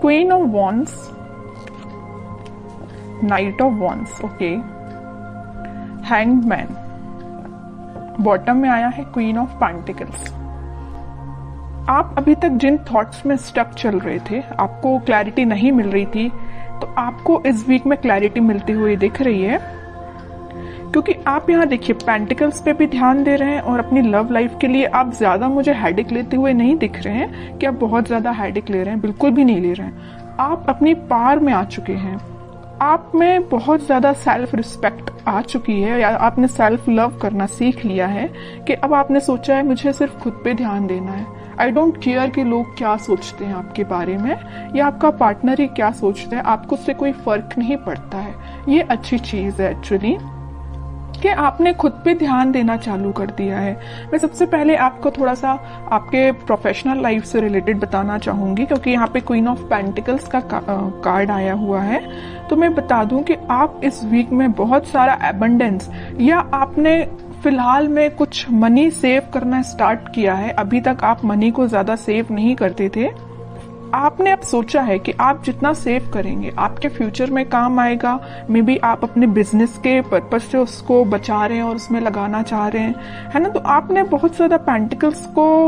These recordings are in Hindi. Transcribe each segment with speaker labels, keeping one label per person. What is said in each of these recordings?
Speaker 1: Queen of wands, night of wands, okay, hanged man, bottom में आया है क्वीन ऑफ पेंटिकल्स। आप अभी तक जिन थॉट्स में स्टक चल रहे थे, आपको क्लैरिटी नहीं मिल रही थी, तो आपको इस वीक में क्लैरिटी मिलती हुई दिख रही है, क्योंकि आप यहाँ देखिए पेंटिकल्स पे भी ध्यान दे रहे हैं और अपनी लव लाइफ के लिए आप ज्यादा मुझे हेडेक लेते हुए नहीं दिख रहे हैं कि आप बहुत ज्यादा हेडेक ले रहे हैं, बिल्कुल भी नहीं ले रहे हैं। आप अपनी पार में आ चुके हैं, आप में बहुत ज्यादा सेल्फ रिस्पेक्ट आ चुकी है, या आपने सेल्फ लव करना सीख लिया है कि अब आपने सोचा है मुझे सिर्फ खुद पे ध्यान देना है। आई डोंट केयर कि लोग क्या सोचते हैं आपके बारे में, या आपका पार्टनर ही क्या सोचता है, आपको उससे कोई फर्क नहीं पड़ता है। ये अच्छी चीज है एक्चुअली कि आपने खुद पे ध्यान देना चालू कर दिया है। मैं सबसे पहले आपको थोड़ा सा आपके प्रोफेशनल लाइफ से रिलेटेड बताना चाहूंगी, क्योंकि यहाँ पे क्वीन ऑफ पेंटिकल्स का कार्ड आया हुआ है। तो मैं बता दूं कि आप इस वीक में बहुत सारा एबंडेंस, या आपने फिलहाल में कुछ मनी सेव करना स्टार्ट किया है। अभी तक आप मनी को ज्यादा सेव नहीं करते थे, आपने अब सोचा है कि आप जितना सेव करेंगे आपके फ्यूचर में काम आएगा। मे बी आप अपने बिजनेस के पर्पज से उसको बचा रहे हैं और उसमें लगाना चाह रहे हैं, है ना। तो आपने बहुत ज्यादा पेंटिकल्स को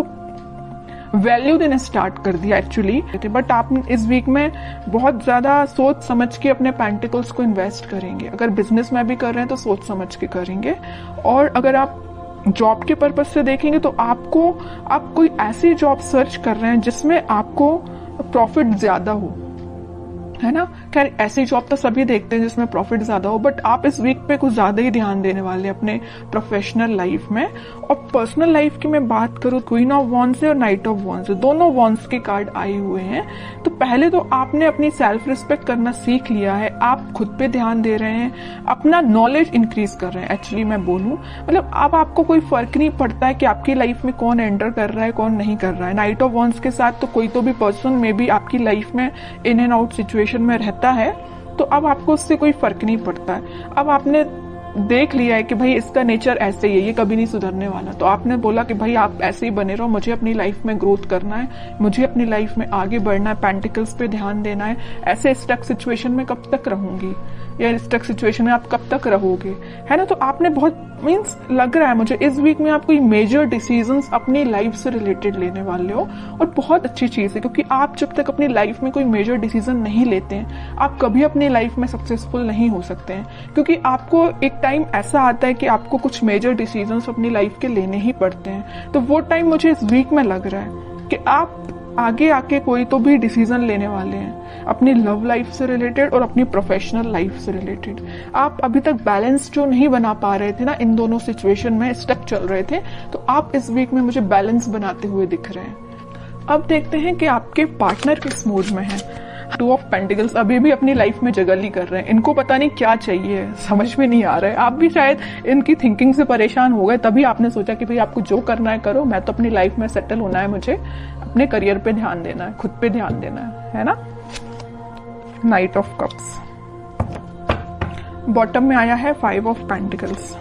Speaker 1: वैल्यू देना स्टार्ट कर दिया एक्चुअली, बट आप इस वीक में बहुत ज्यादा सोच समझ के अपने पेंटिकल्स को इन्वेस्ट करेंगे। अगर बिजनेस में भी कर रहे हैं तो सोच समझ के करेंगे, और अगर आप जॉब के पर्पज से देखेंगे तो आप कोई ऐसी जॉब सर्च कर रहे हैं जिसमें आपको प्रॉफिट ज्यादा हो, है ना। खैर ऐसी जॉब तो सभी देखते हैं जिसमें प्रॉफिट ज्यादा हो, बट आप इस वीक पे कुछ ज्यादा ही ध्यान देने वाले अपने प्रोफेशनल लाइफ में। और पर्सनल लाइफ की मैं बात करूं, क्वीन ऑफ वॉन्ड्स और नाइट ऑफ वॉन्ड्स, दोनों वॉन्ड्स के कार्ड आए हुए हैं। तो पहले तो आपने अपनी सेल्फ रिस्पेक्ट करना सीख लिया है, आप खुद पे ध्यान दे रहे हैं, अपना नॉलेज इंक्रीज कर रहे हैं। एक्चुअली मैं बोलूं, मतलब अब आपको कोई फर्क नहीं पड़ता है कि आपकी लाइफ में कौन एंटर कर रहा है कौन नहीं कर रहा है। नाइट ऑफ वॉन्ड्स के साथ तो कोई तो भी पर्सन मे बी आपकी लाइफ में इन एंड आउट सिचुएशन में रहता है, तो अब आपको उससे कोई फर्क नहीं पड़ता है। अब आपने देख लिया है कि भाई इसका नेचर ऐसे ही है, ये कभी नहीं सुधरने वाला, तो आपने बोला कि भाई आप ऐसे ही बने रहो, मुझे अपनी लाइफ में ग्रोथ करना है, मुझे अपनी लाइफ में आगे बढ़ना है, पेंटिकल्स पे ध्यान देना है। ऐसे स्टक सिचुएशन में कब तक रहूंगी, या स्टक सिचुएशन में आप कब तक रहोगे, है ना। तो आपने बहुत मीन्स लग रहा है मुझे इस वीक में आप कोई मेजर डिसीजंस अपनी लाइफ से रिलेटेड लेने वाले हो, और बहुत अच्छी चीज है, क्योंकि आप जब तक अपनी लाइफ में कोई मेजर डिसीजन नहीं लेते हैं आप कभी अपनी लाइफ में सक्सेसफुल नहीं हो सकते हैं। क्योंकि आपको एक टाइम ऐसा आता है कि आपको कुछ मेजर डिसीजंस अपनी लाइफ के लेने ही पड़ते हैं। तो वो टाइम मुझे इस वीक में लग रहा है कि आप आगे आके कोई तो भी डिसीजन लेने वाले हैं अपनी लव लाइफ से रिलेटेड और अपनी प्रोफेशनल लाइफ से रिलेटेड। आप अभी तक बैलेंस जो नहीं बना पा रहे थे ना, इन दोनों सिचुएशन में स्टक चल रहे थे, तो आप इस वीक में मुझे बैलेंस बनाते हुए दिख रहे हैं। अब देखते हैं कि आपके पार्टनर किस मूड में है। टू ऑफ पेंटिकल्स अभी भी अपनी लाइफ में जगल ही कर रहे हैं, इनको पता नहीं क्या चाहिए, समझ में नहीं आ रहा है। आप भी शायद इनकी थिंकिंग से परेशान हो गए, तभी आपने सोचा कि भाई आपको जो करना है करो, मैं तो अपनी लाइफ में सेटल होना है, मुझे अपने करियर पे ध्यान देना है, खुद पे ध्यान देना है ना। नाइट ऑफ कप्स, बॉटम में आया है 5 ऑफ पेंटिकल्स।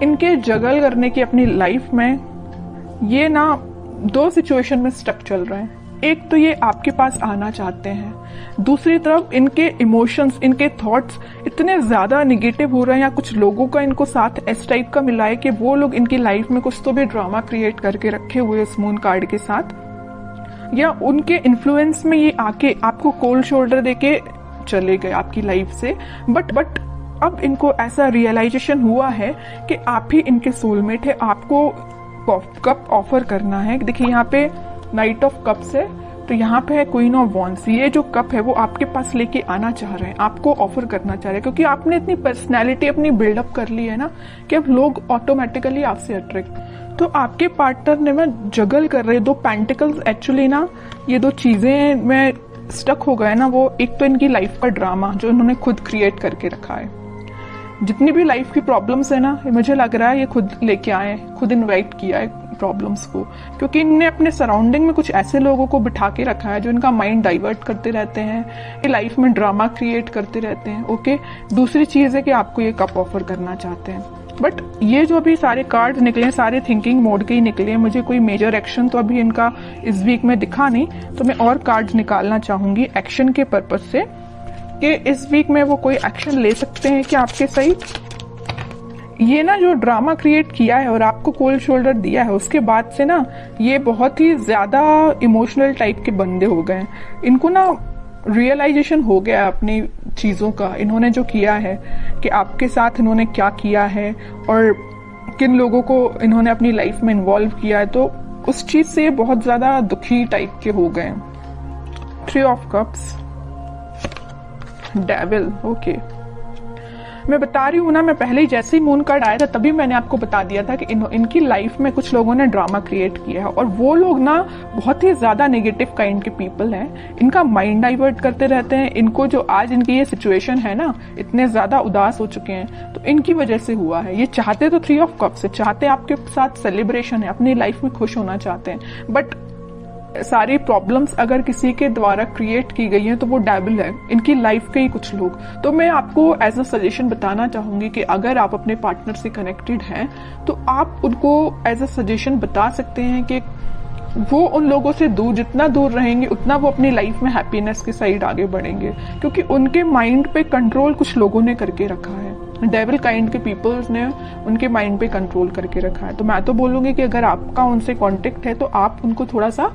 Speaker 1: इनके जगल करने की अपनी लाइफ में ये ना 2 सिचुएशन में स्टक चल रहे हैं। एक तो ये आपके पास आना चाहते हैं, दूसरी तरफ इनके इमोशंस, इनके थॉट्स इतने ज्यादा निगेटिव हो रहे हैं, या कुछ लोगों का इनको साथ इस टाइप का मिला है कि वो लोग इनकी लाइफ में कुछ तो भी ड्रामा क्रिएट करके रखे हुए इस मून कार्ड के साथ, या उनके इन्फ्लुएंस में ये आके आपको कोल्ड शोल्डर देके चले गए आपकी लाइफ से। बट अब इनको ऐसा रियलाइजेशन हुआ है कि आप ही इनके सोलमेट है, आपको कप ऑफर करना है। देखिए यहाँ पे नाइट ऑफ कप्स है, तो यहाँ पे है क्वीन ऑफ वॉन्ड्स। ये जो कप है वो आपके पास लेके आना चाह रहे हैं, आपको ऑफर करना चाह रहे हैं, क्योंकि आपने इतनी पर्सनैलिटी अपनी बिल्डअप कर ली है ना कि अब लोग ऑटोमेटिकली आपसे अट्रैक्ट। तो आपके पार्टनर ने में जगल कर रहे 2 पेंटिकल्स एक्चुअली ना, ये 2 चीजें में स्टक हो गए ना। वो एक तो इनकी लाइफ का ड्रामा जो इन्होंने खुद क्रिएट करके रखा है, जितनी भी लाइफ की प्रॉब्लम्स है ना, मुझे लग रहा है ये खुद लेके आए, खुद इनवाइट किया है प्रॉब्लम्स को, क्योंकि इनने अपने सराउंडिंग में कुछ ऐसे लोगों को बिठा के रखा है जो इनका माइंड डाइवर्ट करते रहते हैं, ये लाइफ में ड्रामा क्रिएट करते रहते हैं। ओके, दूसरी चीज है कि आपको ये कप ऑफर करना चाहते हैं। बट ये जो अभी सारे कार्ड निकले, सारे थिंकिंग मोड के ही निकले हैं, मुझे कोई मेजर एक्शन तो अभी इनका इस वीक में दिखा नहीं, तो मैं और कार्ड्स निकालना चाहूंगी एक्शन के पर्पज से कि इस वीक में वो कोई एक्शन ले सकते हैं कि आपके साइड। ये ना जो ड्रामा क्रिएट किया है और आपको कोल्ड शोल्डर दिया है, उसके बाद से ना ये बहुत ही ज्यादा इमोशनल टाइप के बंदे हो गए हैं। इनको ना रियलाइजेशन हो गया अपनी चीजों का, इन्होंने जो किया है कि आपके साथ इन्होंने क्या किया है और किन लोगों को इन्होंने अपनी लाइफ में इन्वॉल्व किया है, तो उस चीज से बहुत ज्यादा दुखी टाइप के हो गए। 3 ऑफ कप्स, डेविल, ओके। मैं बता रही हूँ ना, मैं पहले ही जैसे ही मून कार्ड आया था तभी मैंने आपको बता दिया था कि इनकी लाइफ में कुछ लोगों ने ड्रामा क्रिएट किया है और वो लोग ना बहुत ही ज्यादा नेगेटिव काइंड के पीपल हैं। इनका माइंड डाइवर्ट करते रहते हैं। इनको जो आज इनकी ये सिचुएशन है ना, इतने ज्यादा उदास हो चुके हैं, तो इनकी वजह से हुआ है। ये चाहते तो 3 ऑफ कप्स है, चाहते आपके साथ सेलिब्रेशन है, अपनी लाइफ में खुश होना चाहते हैं, बट सारी प्रॉब्लम्स अगर किसी के द्वारा क्रिएट की गई हैं तो वो डेविल है, इनकी लाइफ के ही कुछ लोग। तो मैं आपको एज अ सजेशन बताना चाहूंगी कि अगर आप अपने पार्टनर से कनेक्टेड हैं तो आप उनको एज अ सजेशन बता सकते हैं कि वो उन लोगों से जितना दूर रहेंगे उतना वो अपनी लाइफ में हैप्पीनेस के साइड आगे बढ़ेंगे, क्योंकि उनके माइंड पे कंट्रोल कुछ लोगों ने करके रखा है। डेविल काइंड के पीपल्स ने उनके माइंड पे कंट्रोल करके रखा है। तो मैं तो बोलूंगी कि अगर आपका उनसे कांटेक्ट है तो आप उनको थोड़ा सा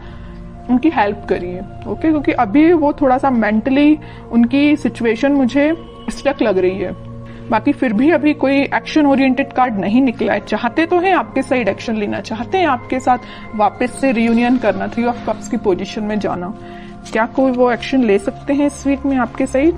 Speaker 1: उनकी हेल्प करिए, ओके, क्योंकि अभी वो थोड़ा सा मेंटली उनकी सिचुएशन मुझे स्टक लग रही है। बाकी फिर भी अभी कोई एक्शन ओरिएंटेड कार्ड नहीं निकला है। चाहते तो हैं आपके साइड एक्शन लेना, चाहते हैं आपके साथ वापस से रियूनियन करना, 3 ऑफ कप्स की पोजीशन में जाना। क्या कोई वो एक्शन ले सकते हैं इस वीक में आपके side?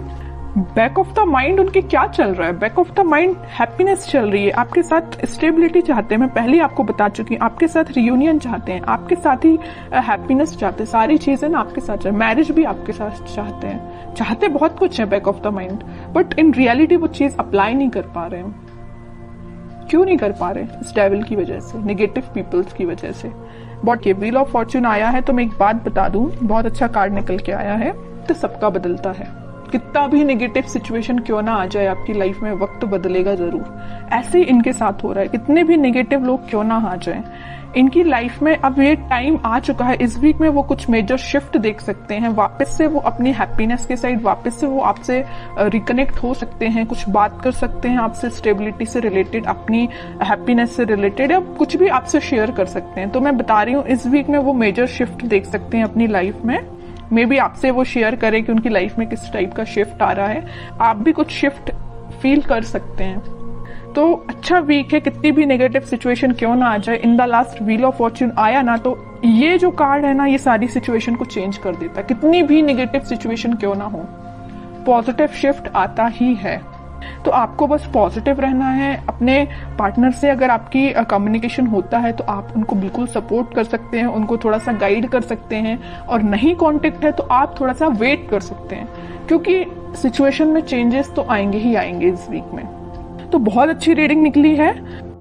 Speaker 1: Back of the mind उनके क्या चल रहा है? Back of the mind happiness चल रही है, आपके साथ स्टेबिलिटी चाहते हैं। मैं पहले ही आपको बता चुकी हूँ, आपके साथ रियूनियन चाहते हैं, आपके साथ ही हैप्पीनेस चाहते हैं, सारी चीजें ना आपके साथ चाहते हैं, मैरिज भी आपके साथ चाहते हैं, चाहते बहुत कुछ है back of the mind, but in reality वो चीज अप्लाई नहीं कर पा रहे हैं। क्यों नहीं कर पा रहे? इस डेविल की वजह से, नेगेटिव पीपल्स की वजह से। बट ये व्हील ऑफ फॉर्च्यून आया है तो मैं एक बात बता दूं, बहुत अच्छा कार्ड निकल के आया है, तो सबका बदलता है। कितना भी नेगेटिव सिचुएशन क्यों ना आ जाए आपकी लाइफ में, वक्त बदलेगा जरूर। ऐसे ही इनके साथ हो रहा है, कितने भी नेगेटिव लोग क्यों ना आ जाएं, इनकी लाइफ में अब ये टाइम आ चुका है। इस वीक में वो कुछ मेजर शिफ्ट देख सकते हैं, वापस से वो अपनी हैप्पीनेस के साइड वापस से वो आपसे रिकनेक्ट हो सकते हैं, कुछ बात कर सकते हैं आपसे स्टेबिलिटी से रिलेटेड, अपनी हैप्पीनेस से रिलेटेड, या कुछ भी आपसे शेयर कर सकते हैं। तो मैं बता रही हूँ इस वीक में वो मेजर शिफ्ट देख सकते हैं अपनी लाइफ में। मे बी आपसे वो शेयर करें कि उनकी लाइफ में किस टाइप का शिफ्ट आ रहा है, आप भी कुछ शिफ्ट फील कर सकते हैं। तो अच्छा वीक है, कितनी भी नेगेटिव सिचुएशन क्यों ना आ जाए। In the last wheel of Fortune आया ना, तो ये जो कार्ड है ना, ये सारी सिचुएशन को चेंज कर देता है। कितनी भी नेगेटिव सिचुएशन क्यों ना हो, पॉजिटिव शिफ्ट आता ही है। तो आपको बस पॉजिटिव रहना है। अपने पार्टनर से अगर आपकी कम्युनिकेशन होता है तो आप उनको बिल्कुल सपोर्ट कर सकते हैं, उनको थोड़ा सा गाइड कर सकते हैं, और नहीं कांटेक्ट है तो आप थोड़ा सा वेट कर सकते हैं, क्योंकि सिचुएशन में चेंजेस तो आएंगे ही आएंगे इस वीक में। तो बहुत अच्छी रीडिंग निकली है।